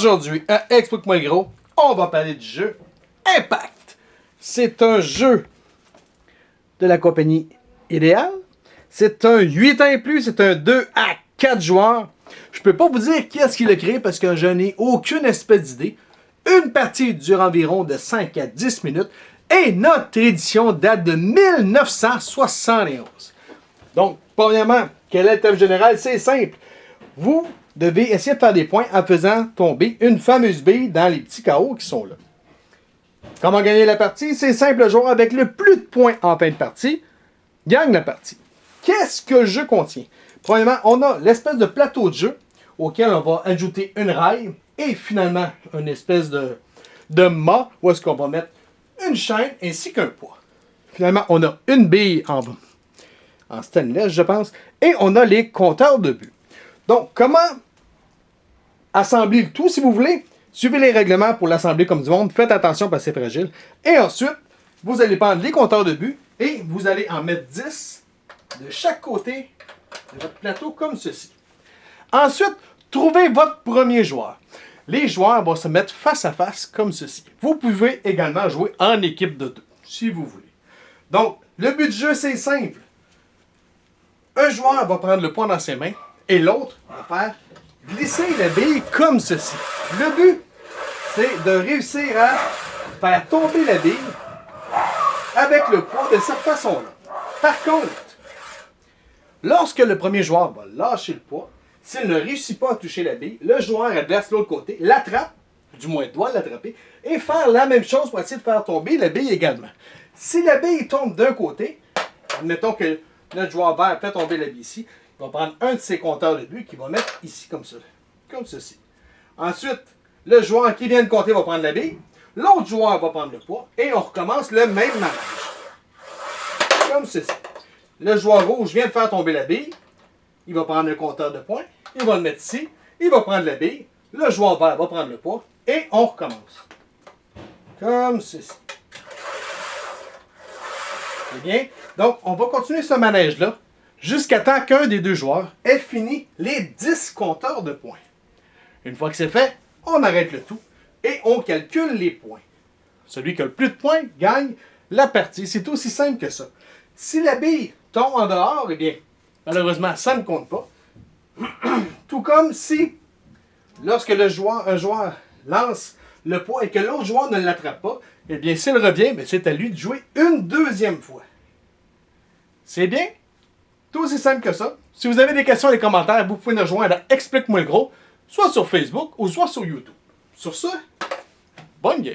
Aujourd'hui, à Explique-moi le gros, on va parler du jeu Impact. C'est un jeu de la compagnie Idéal. C'est un 8 ans et plus, c'est un 2 à 4 joueurs. Je peux pas vous dire qui est-ce qui l'a créé parce que je n'ai aucune espèce d'idée. Une partie dure environ de 5 à 10 minutes et notre édition date de 1971. Donc, premièrement, quel est le thème général? C'est simple. Vous devez essayer de faire des points en faisant tomber une fameuse bille dans les petits carreaux qui sont là. Comment gagner la partie? C'est simple, le joueur avec le plus de points en fin de partie gagne la partie. Qu'est-ce que le jeu contient? Premièrement, on a l'espèce de plateau de jeu auquel on va ajouter une raille et finalement une espèce de mât où est-ce qu'on va mettre une chaîne ainsi qu'un poids. Finalement, on a une bille en stainless, je pense, et on a les compteurs de but. Donc, comment assembler le tout, si vous voulez? Suivez les règlements pour l'assembler comme du monde. Faites attention parce que c'est fragile. Et ensuite, vous allez prendre les compteurs de but et vous allez en mettre 10 de chaque côté de votre plateau comme ceci. Ensuite, trouvez votre premier joueur. Les joueurs vont se mettre face à face comme ceci. Vous pouvez également jouer en équipe de deux, si vous voulez. Donc, le but du jeu, c'est simple. Un joueur va prendre le point dans ses mains et l'autre va faire glisser la bille comme ceci. Le but, c'est de réussir à faire tomber la bille avec le poids de cette façon-là. Par contre, lorsque le premier joueur va lâcher le poids, s'il ne réussit pas à toucher la bille, le joueur adverse de l'autre côté l'attrape, du moins doit l'attraper, et faire la même chose pour essayer de faire tomber la bille également. Si la bille tombe d'un côté, admettons que notre joueur vert fait tomber la bille ici, il va prendre un de ses compteurs de but qu'il va mettre ici comme ça, comme ceci. Ensuite, le joueur qui vient de compter va prendre la bille, l'autre joueur va prendre le poids, et on recommence le même manège. Comme ceci. Le joueur rouge vient de faire tomber la bille, il va prendre le compteur de points, il va le mettre ici, il va prendre la bille, le joueur vert va prendre le poids, et on recommence. Comme ceci. C'est bien? Donc, on va continuer ce manège-là jusqu'à temps qu'un des deux joueurs ait fini les 10 compteurs de points. Une fois que c'est fait, on arrête le tout et on calcule les points. Celui qui a le plus de points gagne la partie. C'est aussi simple que ça. Si la bille tombe en dehors, eh bien, malheureusement, ça ne compte pas. Tout comme si, lorsque un joueur lance le poids et que l'autre joueur ne l'attrape pas, eh bien, s'il revient, c'est à lui de jouer une deuxième fois. C'est bien? Tout aussi simple que ça. Si vous avez des questions dans les commentaires, vous pouvez nous rejoindre à Explique-moi le gros, soit sur Facebook ou soit sur YouTube. Sur ce, bonne game!